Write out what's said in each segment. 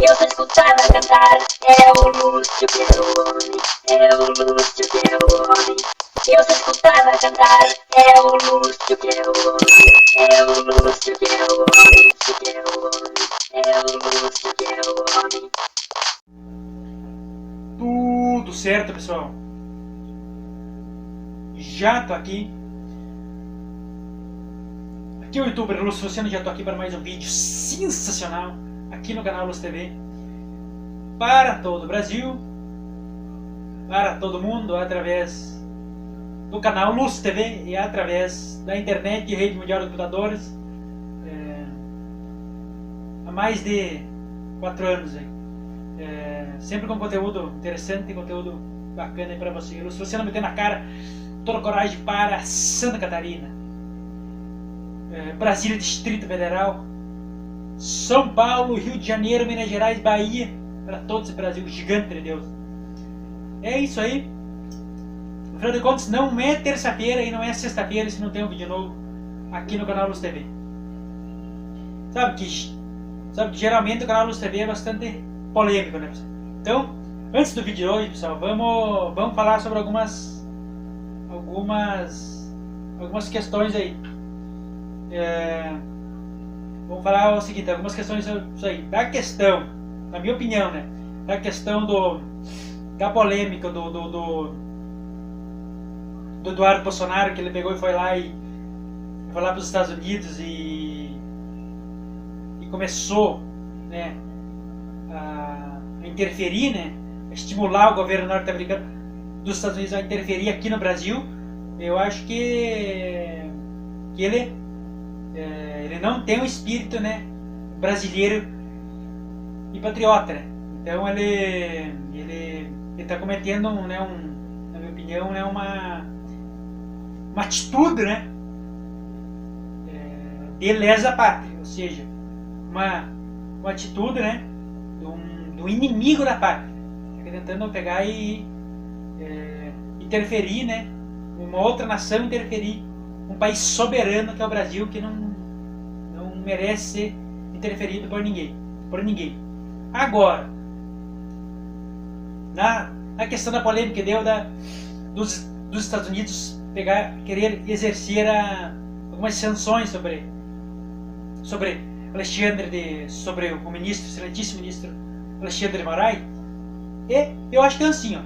Eu sou escutada cantar, é o Lúcio que é o homem, é o Lúcio que é o homem. Eu sou escutada cantar, é o Lúcio que é o homem, é o Lúcio que é o homem, que é o homem, é o Lúcio que é o homem. Tudo certo, pessoal? Já tô aqui. Aqui é o youtuber Lúcio Luciano, já tô aqui para mais um vídeo sensacional aqui no canal Lúcio TV para todo o Brasil, para todo mundo, através do canal Lúcio TV e através da internet e rede mundial de computadores, há mais de 4 anos aí. Sempre com conteúdo interessante, conteúdo bacana aí para você. Lúcio Luciano metendo a cara, toda a coragem para Santa Catarina, Brasília, Distrito Federal, São Paulo, Rio de Janeiro, Minas Gerais, Bahia, para todo esse Brasil gigante de Deus. É isso aí. Afinal de contas, não é terça-feira e não é sexta-feira se não tem um vídeo novo aqui no canal Lúcio TV. Sabe que geralmente o canal Lúcio TV é bastante polêmico, né, pessoal? Então, antes do vídeo de hoje, pessoal, vamos falar sobre algumas questões aí. Vamos falar o seguinte, algumas questões sobre isso aí. Da questão, na minha opinião, né? Da questão da polêmica do Eduardo Bolsonaro, que ele pegou e foi lá para os Estados Unidos e começou, né, a interferir, né, a estimular o governo norte-americano dos Estados Unidos a interferir aqui no Brasil. Eu acho que ele não tem um espírito, né, brasileiro e patriota, né? Então ele está cometendo, né, na minha opinião, né, uma atitude, né, de lesa pátria, ou seja, uma atitude, né, do inimigo da pátria, tá tentando pegar e interferir, né, uma outra nação interferir, um país soberano que é o Brasil, que não merece ser interferido por ninguém. Agora, na questão da polêmica que deu dos Estados Unidos querer exercer algumas sanções sobre sobre o ministro, excelentíssimo ministro Alexandre de Moraes, e eu acho que é assim, ó,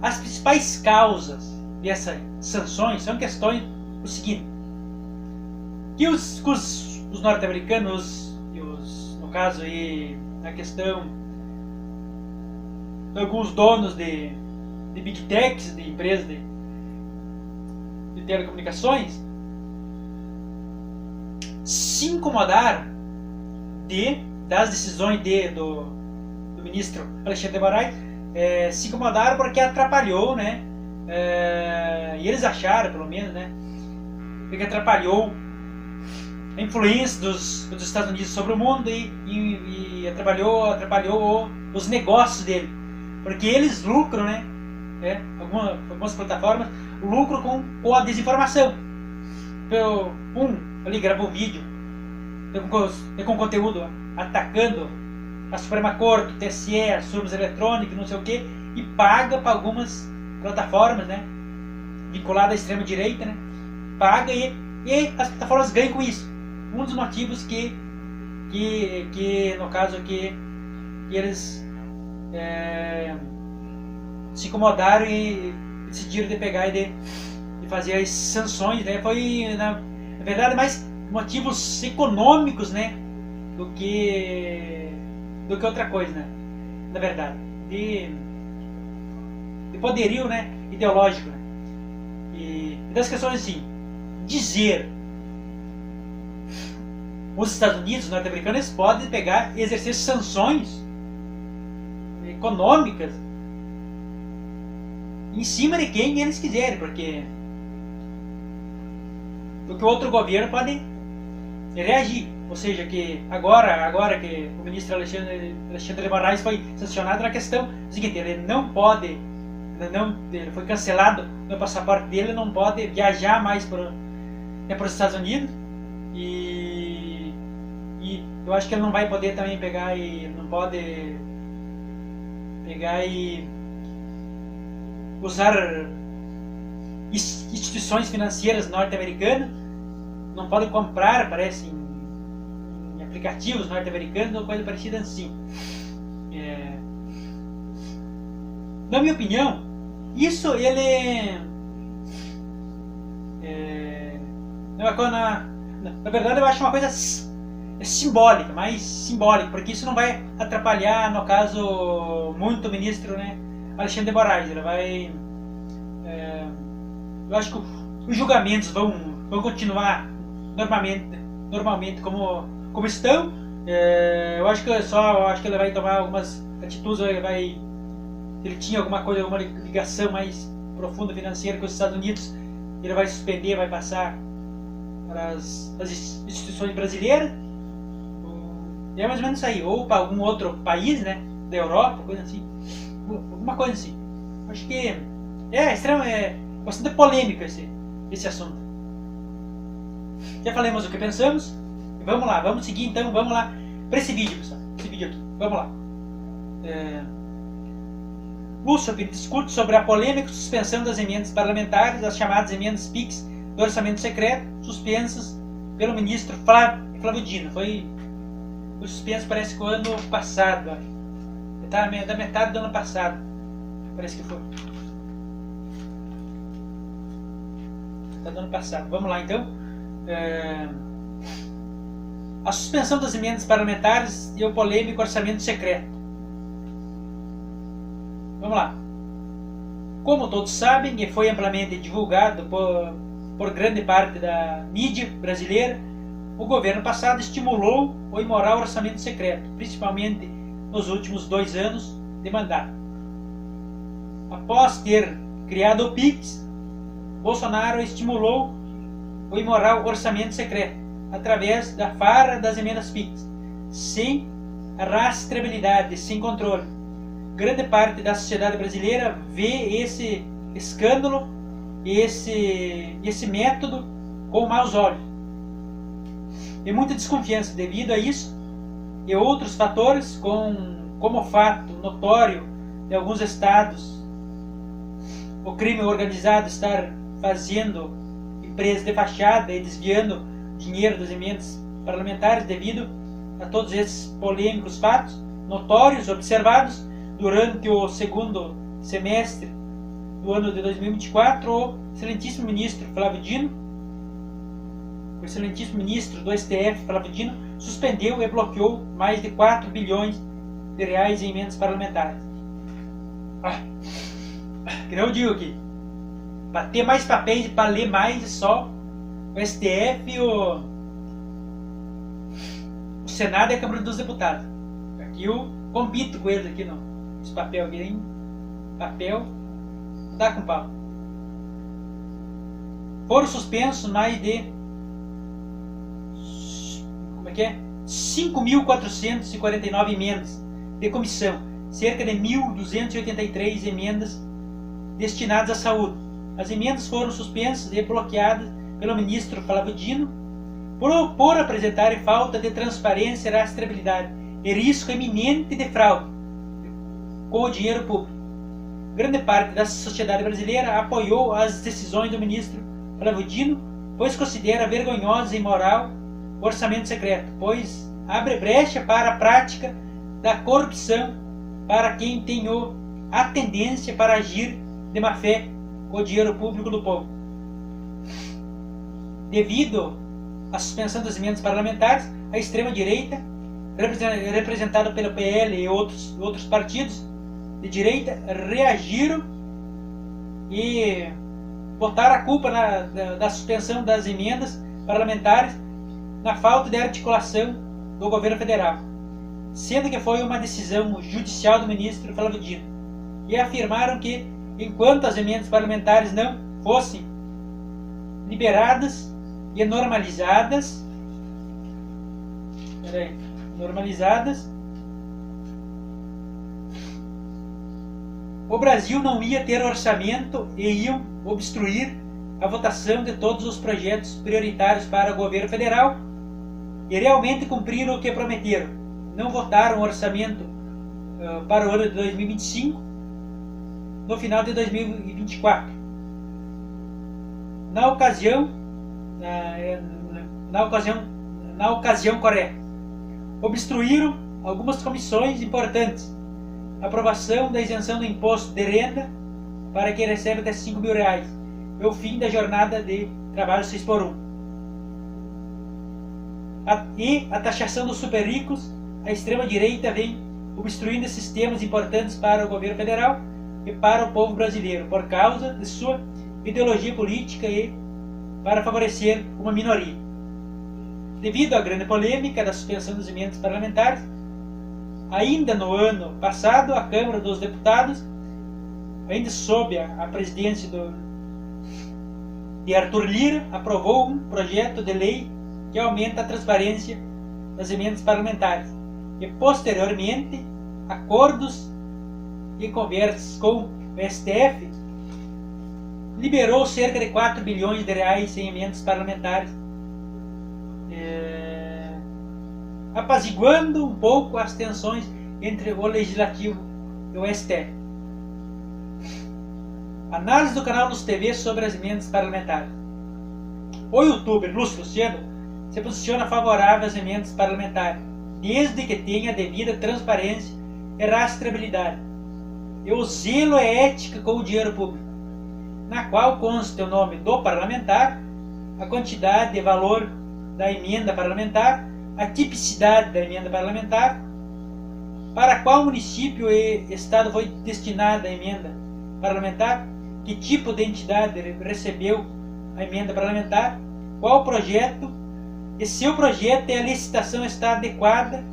as principais causas dessas sanções são questões do seguinte, que os norte-americanos e no caso aí, a questão de alguns donos de big techs, de empresas de telecomunicações, se incomodaram das decisões do ministro Alexandre de Moraes, se incomodaram porque atrapalhou, né, e eles acharam, pelo menos, né, que atrapalhou a influência dos Estados Unidos sobre o mundo e atrapalhou os negócios dele, porque eles lucram, né, algumas plataformas lucram com a desinformação. Ali grava um vídeo com conteúdo atacando a Suprema Corte, o TSE, as urnas eletrônicas, não sei o que, e paga para algumas plataformas, né, vinculadas à extrema direita, né, paga e as plataformas ganham com isso. Um dos motivos que no caso que eles se incomodaram e decidiram de pegar e de fazer as sanções, né, foi na verdade mais motivos econômicos, né, do que outra coisa, né, na verdade, de poderio, né, ideológico, né, e das questões assim, dizer os Estados Unidos, os norte-americanos, podem pegar e exercer sanções econômicas em cima de quem eles quiserem, porque o outro governo pode reagir. Ou seja, que agora que o ministro Alexandre de Moraes foi sancionado na questão seguinte, ele foi cancelado no passaporte dele, não pode viajar mais para os Estados Unidos e eu acho que ele não vai poder também pegar e não pode pegar e usar instituições financeiras norte-americanas, não pode comprar, parece, em aplicativos norte-americanos ou coisa parecida assim. Na minha opinião, isso ele na verdade eu acho uma coisa simbólica, mais simbólica, porque isso não vai atrapalhar, no caso, muito o ministro, né, Alexandre de Moraes. Ele vai, eu acho que os julgamentos vão continuar normalmente como estão. Eu acho que ele vai tomar algumas atitudes, ele tinha alguma ligação mais profunda financeira com os Estados Unidos, ele vai suspender, vai passar para as instituições brasileiras. É mais ou menos isso aí, ou para algum outro país, né, da Europa, coisa assim, alguma coisa assim. Acho que é bastante polêmico esse assunto. Já falamos o que pensamos. Vamos lá, vamos seguir então, vamos lá para esse vídeo, pessoal. Esse vídeo aqui, vamos lá. Usopp discute sobre a polêmica suspensão das emendas parlamentares, as chamadas emendas PIX do orçamento secreto, suspensas pelo ministro Flávio Dino. Foi suspenso, parece que o ano passado, da metade do ano passado, parece que foi. Do ano passado. Vamos lá então. A suspensão das emendas parlamentares e o polêmico orçamento secreto. Vamos lá. Como todos sabem, e foi amplamente divulgado por grande parte da mídia brasileira, o governo passado estimulou o imoral orçamento secreto, principalmente nos últimos 2 anos de mandato. Após ter criado o PIX, Bolsonaro estimulou o imoral orçamento secreto através da farra das emendas PIX, sem rastreabilidade, sem controle. Grande parte da sociedade brasileira vê esse escândalo e esse método com maus olhos. E muita desconfiança devido a isso e outros fatores, como o fato notório de alguns estados o crime organizado estar fazendo empresas de fachada e desviando dinheiro das emendas parlamentares devido a todos esses polêmicos fatos notórios observados durante o segundo semestre do ano de 2024. O excelentíssimo ministro Flávio Dino, o excelentíssimo ministro do STF Flávio Dino, suspendeu e bloqueou mais de 4 bilhões de reais em emendas parlamentares. Que não eu digo aqui, para ter mais papéis e para ler mais é só o STF e o Senado e a Câmara dos Deputados. Aqui eu compito com eles aqui nesse papel aqui, hein? Papel não dá com pau. Foram suspensos mais de 5.449 emendas de comissão, cerca de 1.283 emendas destinadas à saúde. As emendas foram suspensas e bloqueadas pelo ministro Flávio Dino por apresentarem falta de transparência e rastreabilidade e risco iminente de fraude com o dinheiro público. Grande parte da sociedade brasileira apoiou as decisões do ministro Flávio Dino, pois considera vergonhoso e imoral o orçamento secreto, pois abre brecha para a prática da corrupção para quem tem a tendência para agir de má fé com o dinheiro público do povo. Devido à suspensão das emendas parlamentares, a extrema-direita, representada pelo PL e outros partidos de direita, reagiram e botaram a culpa da suspensão das emendas parlamentares na falta de articulação do governo federal, sendo que foi uma decisão judicial do ministro Flávio Dino, e afirmaram que, enquanto as emendas parlamentares não fossem liberadas e normalizadas, o Brasil não ia ter orçamento e iam obstruir a votação de todos os projetos prioritários para o governo federal e realmente cumpriram o que prometeram. Não votaram o orçamento para o ano de 2025, no final de 2024. Na ocasião correta, obstruíram algumas comissões importantes. Aprovação da isenção do imposto de renda para quem recebe até R$5.000 e o fim da jornada de trabalho 6x1. E a taxação dos super ricos. A extrema-direita vem obstruindo esses temas importantes para o governo federal e para o povo brasileiro, por causa de sua ideologia política e para favorecer uma minoria. Devido à grande polêmica da suspensão dos emendas parlamentares, ainda no ano passado, a Câmara dos Deputados, ainda sob a presidência de Arthur Lira, aprovou um projeto de lei que aumenta a transparência das emendas parlamentares. E posteriormente, acordos e conversas com o STF liberou cerca de R$4 bilhões em emendas parlamentares, apaziguando um pouco as tensões entre o Legislativo e o STF. Análise do canal Luz TV sobre as emendas parlamentares. O youtuber Lúcio Luciano se posiciona favorável às emendas parlamentares, desde que tenha devida transparência e rastreabilidade, e o zelo é ética com o dinheiro público, na qual consta o nome do parlamentar, a quantidade e valor da emenda parlamentar, a tipicidade da emenda parlamentar, para qual município e estado foi destinada a emenda parlamentar, que tipo de entidade recebeu a emenda parlamentar, qual projeto, e se o projeto e a licitação está adequada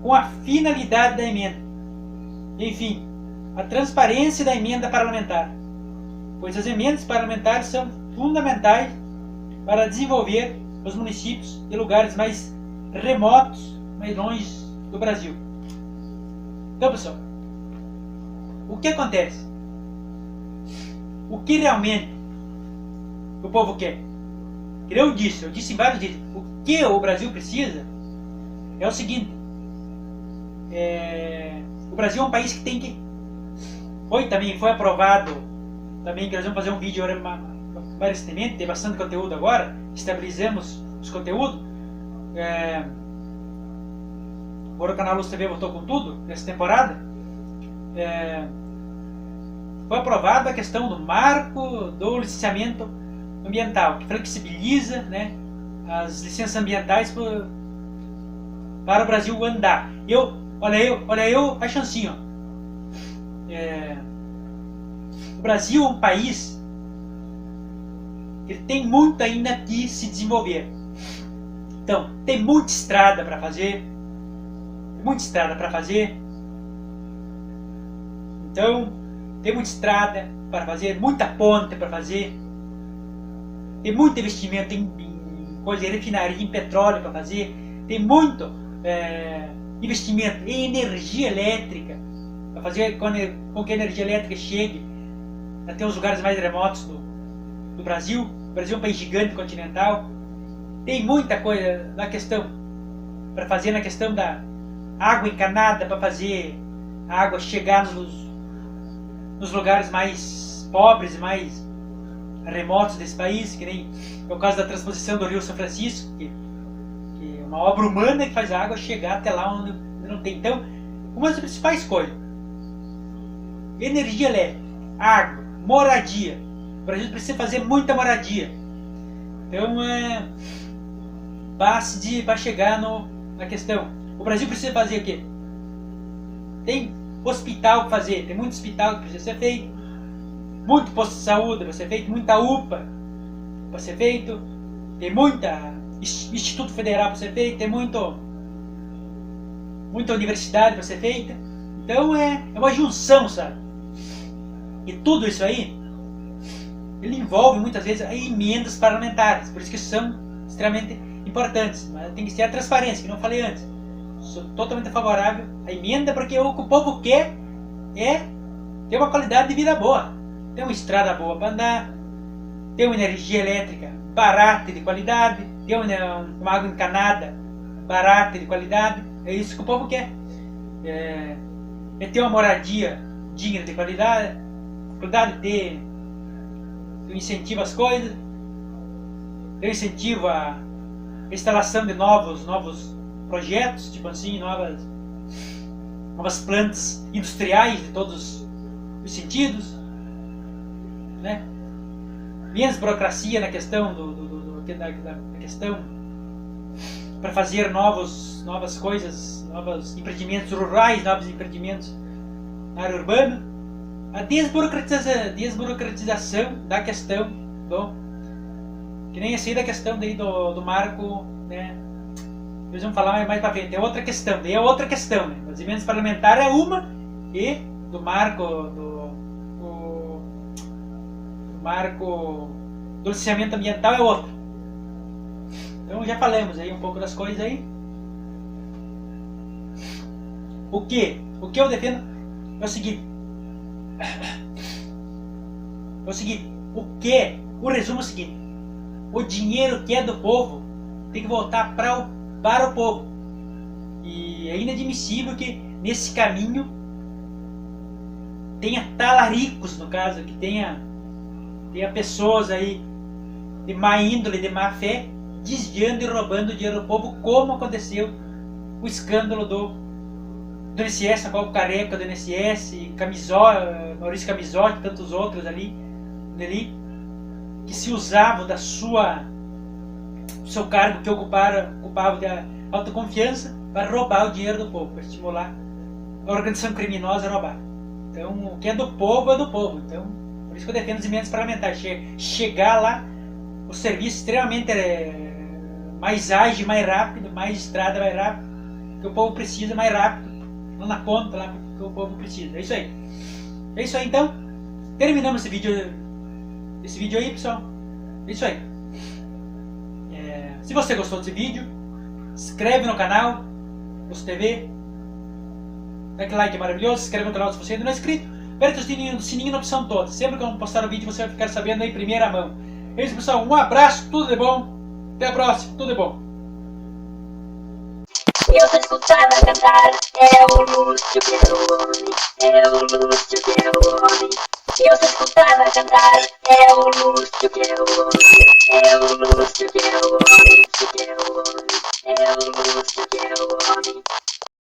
com a finalidade da emenda. Enfim, a transparência da emenda parlamentar, pois as emendas parlamentares são fundamentais para desenvolver os municípios e lugares mais remotos, mais longe do Brasil. Então, pessoal, o que acontece? O que realmente o povo quer? Eu disse em vários vídeos, o que o Brasil precisa é o seguinte: o Brasil é um país que tem que... Foi aprovado também, que nós vamos fazer um vídeo mais recentemente, tem bastante conteúdo agora, estabilizamos os conteúdos. Agora o canal Luz TV voltou com tudo nessa temporada. Foi aprovada a questão do marco do licenciamento ambiental, que flexibiliza, né, as licenças ambientais para o Brasil andar. Olha eu a chancinha. O Brasil é um país que tem muito ainda que se desenvolver. Então, tem muita estrada para fazer. Então, tem muita estrada para fazer, muita ponte para fazer. Tem muito investimento em coisa de refinaria, em petróleo para fazer. Tem muito investimento em energia elétrica para fazer com que a energia elétrica chegue até os lugares mais remotos do Brasil. O Brasil é um país gigante, continental. Tem muita coisa na questão para fazer, na questão da água encanada, para fazer a água chegar nos lugares mais pobres e mais remotos desse país, que nem é o caso da transposição do Rio São Francisco, que é uma obra humana que faz a água chegar até lá onde não tem. Então, uma das principais coisas: energia elétrica, água, moradia. O Brasil precisa fazer muita moradia. Então, para chegar na questão. O Brasil precisa fazer o quê? Tem hospital para fazer, tem muito hospital que precisa ser feito, muito posto de saúde para ser feito, muita UPA para ser feito, tem muita Instituto Federal para ser feito, tem muita universidade para ser feita. Então é uma junção, sabe? E tudo isso aí, ele envolve muitas vezes emendas parlamentares, por isso que são extremamente importantes. Mas tem que ser a transparência, que não falei antes. Sou totalmente favorável à emenda, porque o que o povo quer é ter uma qualidade de vida boa, ter uma estrada boa para andar, ter uma energia elétrica barata e de qualidade, ter uma água encanada barata e de qualidade. É isso que o povo quer. É ter uma moradia digna de qualidade, ter incentivo às coisas, ter incentivo à instalação de novos projetos, tipo assim, novas plantas industriais de todos os sentidos, né? Menos burocracia na questão da questão para fazer novas coisas, novos empreendimentos rurais, novos empreendimentos na área urbana, a desburocratização da questão que nem essa aí da questão daí do marco, né? Nós vamos falar mais para frente, é outra questão, daí é outra questão, né? As emendas parlamentares é uma e do marco do licenciamento ambiental é outra. Então já falamos aí um pouco das coisas aí. O que eu defendo é o seguinte. O resumo é o seguinte: o dinheiro que é do povo tem que voltar para o povo. E é inadmissível que nesse caminho tenha talaricos, no caso, que tenha pessoas aí de má índole, de má fé, desviando e roubando o dinheiro do povo, como aconteceu o escândalo do INSS, na qual o Careca do INSS, Maurício Camisotti e tantos outros ali, que se usavam do seu cargo que ocupavam de autoconfiança para roubar o dinheiro do povo, para estimular a organização criminosa a roubar. Então, o que é do povo é do povo. Então, por isso que eu defendo os emendas parlamentares. Chegar lá, o serviço extremamente mais ágil, mais rápido, mais estrada, mais rápido, que o povo precisa, mais rápido, não na ponta lá, que o povo precisa. É isso aí. É isso aí, então. Terminamos esse vídeo aí, pessoal. É isso aí. Se você gostou desse vídeo, se inscreve no canal, Lúcio TV, dá aquele like maravilhoso, se inscreve no canal se você ainda não é inscrito, aperta o sininho na opção toda. Sempre que eu postar o vídeo você vai ficar sabendo aí em primeira mão. É isso, pessoal. Um abraço, tudo de bom. Até a próxima, tudo de bom. Eu só escutava cantar, é o Lúcio Perrone, é o Lúcio Perrone. Eu só escutava cantar, é o Lúcio Perrone, é o Lúcio Perrone, é o Lúcio Perrone.